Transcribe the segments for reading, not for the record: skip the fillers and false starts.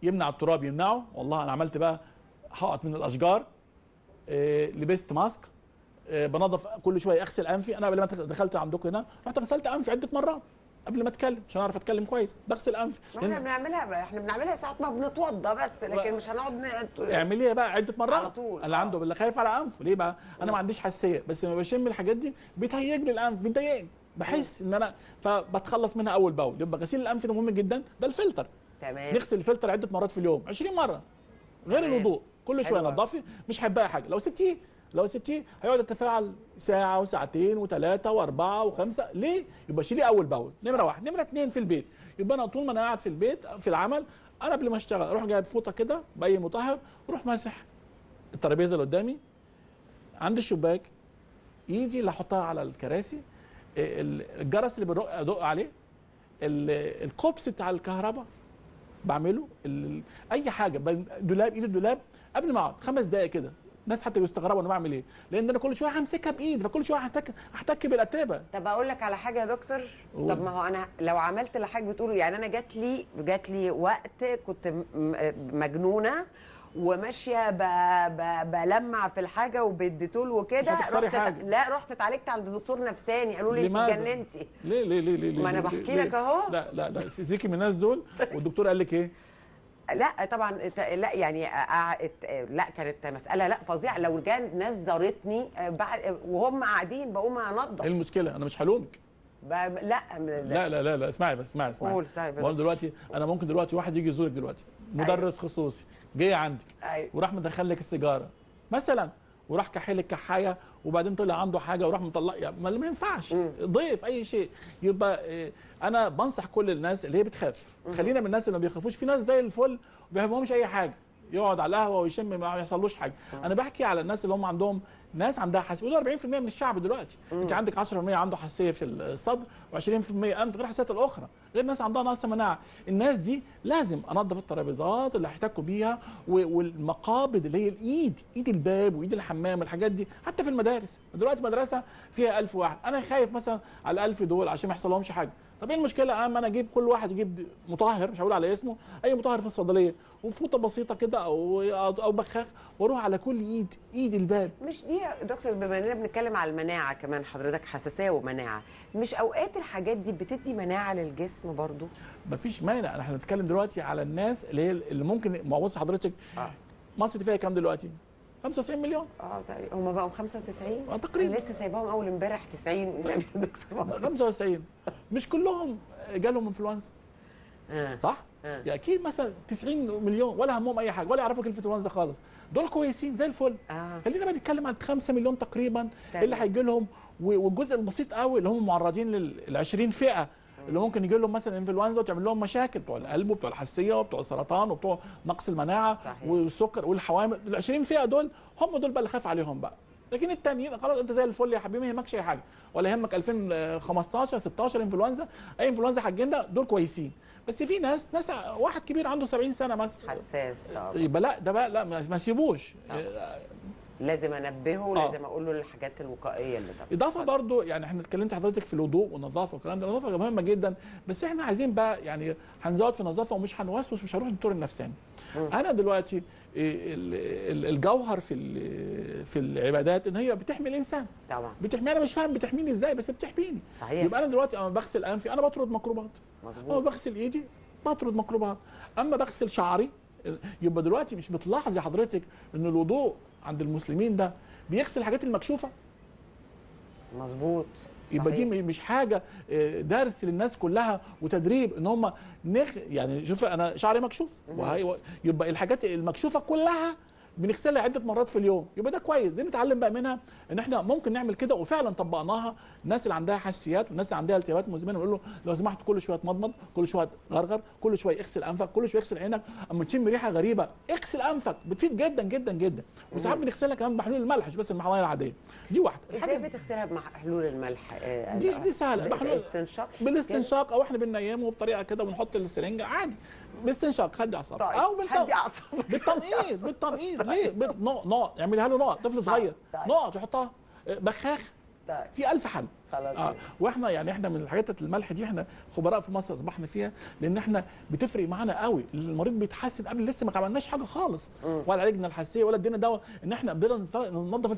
يمنع التراب يمنعه. والله انا عملت بقى حائط من الاشجار، لبست ماسك، بنظف كل شويه، اغسل انفي. انا قبل ما دخلت عندكم هنا رحت غسلت انفي عده مرات قبل ما اتكلم عشان اعرف اتكلم كويس، بغسل انفي. احنا بنعملها ساعات ما بنتوضى بس، لكن مش هنقعد اعمليها بقى عده مرات على طول. اللي عنده اللي خايف على انفه ليه بقى؟ انا ما عنديش حساسيه، بس لما بشم الحاجات دي بيتهيج لي الانف، بيضايقني، بحس ان انا فبتخلص منها اول باول. يبقى غسيل الانف ده مهم جدا. ده الفلتر، تمام، نغسل الفلتر عده مرات في اليوم 20 مره غير الوضوء. كل شويه نضفي، مش هيبقى حاجه. لو سبتيه هيقعد يتفاعل ساعه وساعتين وثلاثه واربعه وخمسه. ليه؟ يبقى شيليه اول باول. نمره واحد. نمره اثنين، في البيت يبقى انا طول ما انا قاعد في البيت في العمل، انا قبل ما اشتغل اروح جايب فوطه كده باي مطهر، اروح ماسح الترابيزه اللي قدامي، عند الشباك، ايدي اللي احطها على الكراسي، الجرس اللي بدق عليه، الكوبس بتاع الكهرباء بعمله، اي حاجه، دولاب، ايد الدولاب، قبل ما اقعد 5 دقائق كده. الناس حتى يستغربوا انا بعمل ايه، لان انا كل شويه همسكها بايدي، فكل شويه احتك بالاتربه. طب اقول لك على حاجه يا دكتور. طب ما هو انا لو عملت اللي حضرتك بتقوله، يعني انا جات لي وقت كنت مجنونه وماشيه بلمع في الحاجه وبالديتول وكده، رحت اتعالجت عند دكتور نفساني، قالوا لي انت اتجننتي. ليه ما انا بحكي لك اهو. لا سيكي من الناس دول. والدكتور قال لك ايه؟ لا طبعا، لا يعني لا كانت مساله لا فظيعه. لو جان ناس زارتني بعد وهم قاعدين بقوم انضف. ايه المشكله؟ انا مش هلومك. لا اسمعي بس، اسمعي. قول. طيب وانا دلوقتي انا ممكن دلوقتي واحد يجي يزورك دلوقتي، مدرس خصوصي جاي عندك، وراح مدخل لك السيجاره مثلا، وراح كحيل الكحايه، وبعدين طلع عنده حاجه وراح مطلع، يعني ما ينفعش. ضيف اي شيء. يبقى انا بنصح كل الناس اللي هي بتخاف، خلينا من الناس اللي ما بيخافوش. في ناس زي الفل ما بيهمهمش اي حاجه، يقعد على القهوه ويشم ما يحصلوش حاجه. انا بحكي على الناس اللي هم عندهم، ناس عندها حساسيه، وده 40% من الشعب دلوقتي. انت عندك 10% عنده حساسيه في الصدر، و20% انف، غير الحساسيات الاخرى، غير ناس عندها نقص مناعه. الناس دي لازم انظف الترابيزات اللي هيحتكوا بيها، والمقابض اللي هي ايد الباب وايد الحمام، الحاجات دي. حتى في المدارس دلوقتي مدرسه فيها 1000 واحد، انا خايف مثلا على 1000 دول عشان ما يحصلهمش حاجه. طب ايه المشكله اما انا اجيب كل واحد يجيب مطهر، مش هقول على اسمه، اي مطهر في الصيدليه، وفوطه بسيطه كده او بخاخ، واروح على كل ايد الباب. مش دي يا دكتور، بما اننا بنتكلم على المناعه كمان، حضرتك حساسيه ومناعه، مش اوقات الحاجات دي بتدي مناعه للجسم برضو؟ مفيش مانع. احنا هنتكلم دلوقتي على الناس اللي ممكن، ما بص حضرتك، مصر فيها كام دلوقتي؟ 95 مليون. تقريبا هم بقوا 95 تقريبا. لسه سايباهم اول امبارح 90. 95 مش كلهم جالهم انفلونزا. صح؟ يعني اكيد مثلا 90 مليون ولا همهم اي حاجه، ولا يعرفوا كلمه انفلونزا خالص، دول كويسين زي الفل. خلينا بقى نتكلم عن 5 مليون تقريبا اللي هيجي لهم، والجزء البسيط قوي اللي هم معرضين لل 20 فئه اللي ممكن يجي لهم مثلا انفلونزا وتعمل لهم مشاكل، بتوع القلب وبتوع الحساسيه وبتوع السرطان وبتوع نقص المناعه. صحيح. والسكر والحوامل. ال 20 فئه دول هم دول بقى اللي خاف عليهم بقى. لكن التانيين خلاص انت زي الفل يا حبيبي، ما يهمكش اي حاجه، ولا يهمك 2015 16 انفلونزا، اي انفلونزا هتجينا دول كويسين. بس في ناس واحد كبير عنده 70 سنه مثلا حساس، يبقى لا ده بقى لا ما سيبوش. لازم انبهه ولازم اقول له الحاجات الوقائيه اللي طبعا. اضافه برضو، يعني احنا اتكلمت حضرتك في الوضوء والنظافه والكلام ده، النظافه مهمه جدا، بس احنا عايزين بقى يعني هنزود في النظافه ومش هنوسوس، مش هنروح للدكتور النفساني. انا دلوقتي الجوهر في العبادات ان هي بتحمي الانسان طبعا. بتحمي، انا مش فاهم بتحميني ازاي، بس بتحميني. صحيح. يبقى انا دلوقتي اما بغسل انفي انا بطرد ميكروبات، اما بغسل ايدي بطرد ميكروبات، اما بغسل شعري. يبقى دلوقتي مش بتلاحظي حضرتك ان الوضوء عند المسلمين ده بيغسل الحاجات المكشوفه؟ مظبوط. يبقى دي مش حاجه درس للناس كلها وتدريب ان هم يعني شوف انا شعري مكشوف، يبقى الحاجات المكشوفه كلها بنغسلها عده مرات في اليوم. يبقى ده كويس، دي نتعلم بقى منها ان احنا ممكن نعمل كده، وفعلا طبقناها. الناس اللي عندها حساسيات والناس اللي عندها التهابات مزمنه نقول له لو سمحت كل شويه تمضمض، كل شويه غرغر، كل شويه اغسل انفك، كل شويه اغسل عينك، اما تشم ريحه غريبه اغسل انفك، بتفيد جدا جدا جدا. وساعات بنغسلها كمان بمحلول الملح، مش بس الميه العاديه. دي واحده. ازاي بتغسلها بمحلول الملح؟ دي سهله، بالاستنشاق، او احنا بننيمه بطريقه كده ونحط السرنجه عادي بالاستنشاق، هدي اعصابك. طيب. او هدي اعصابك بالتنقيط ليه؟ نقط اعملها له نقط، طفل صغير نقط يحطها، بخاخ طيب. في 1000 حل. خلاص. واحنا يعني احنا من الحاجات الملح دي احنا خبراء في مصر اصبحنا فيها، لان احنا بتفرق معانا قوي. المريض بيتحسن قبل لسه ما عملناش حاجه خالص، ولا عالجنا الحساسيه ولا ادينا دواء، ان احنا بدنا ننظف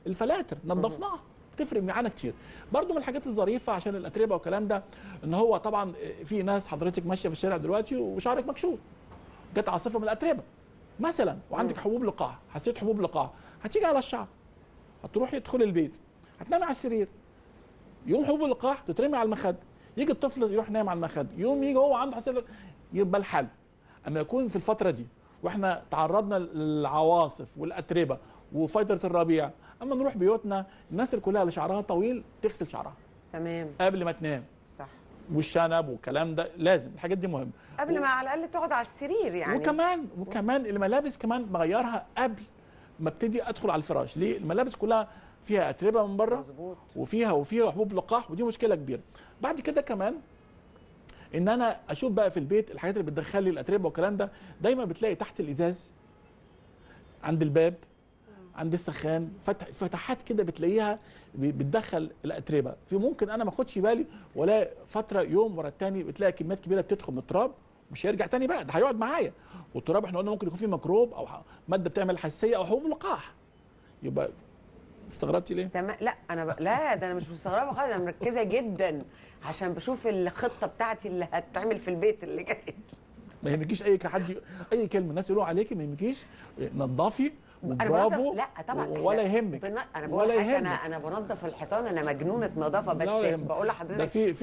الفلاتر نظفناها، بتفرق معانا كتير. برضو من الحاجات الظريفه عشان الاتربه والكلام ده، ان هو طبعا في ناس حضرتك ماشيه في الشارع دلوقتي وشعرك مكشوف، جت عاصفه من الاتربه مثلا، وعندك حبوب لقاح، حسيت حبوب لقاح، هتيجي على الشعر، هتروحي تدخلي البيت، هتنامي على السرير، يوم حبوب اللقاح تترمي على المخد، يجي الطفل يروح نايم على المخد، يوم يجي هو عنده حساسيه، يبقى الحل اما يكون في الفتره دي واحنا تعرضنا للعواصف والاتربه وفتره الربيع، اما نروح بيوتنا، الناس اللي كلها اللي شعرها طويل تغسل شعرها تمام قبل ما تنام. صح. والشنب والكلام ده لازم، الحاجات دي مهمه قبل ما على الاقل تقعد على السرير يعني. وكمان الملابس كمان بغيرها قبل ما ابتدي ادخل على الفراش. ليه؟ الملابس كلها فيها اتربه من بره، مظبوط، وفيها حبوب لقاح، ودي مشكله كبيره. بعد كده كمان ان انا اشوف بقى في البيت الحاجات اللي بتدخل لي الاتربه والكلام ده، دايما بتلاقي تحت الازاز، عند الباب، عند السخان، فتحات كده بتلاقيها بتدخل الاتربه. في ممكن انا ما اخدش بالي، ولا فتره يوم ورا الثاني بتلاقي كميات كبيره بتدخل من التراب، مش هيرجع تاني بقى، ده هيقعد معايا. والتراب احنا قلنا ممكن يكون فيه ميكروب او ماده بتعمل حساسيه او حبوب لقاح. يبقى استغربتي ليه؟ تمام. لا انا لا ده انا مش مستغربه خالص، انا مركزه جدا عشان بشوف الخطه بتاعتي اللي هتتعمل في البيت اللي جاي. ما يهمكيش اي كلمه الناس يقولوا عليكي، ما يهمكيش، نظفي وبرافو. لا طبعا ولا يهمك، انا بقول لك انا بنظف الحيطان، انا مجنونه نظافه، بس بقول لحضرتك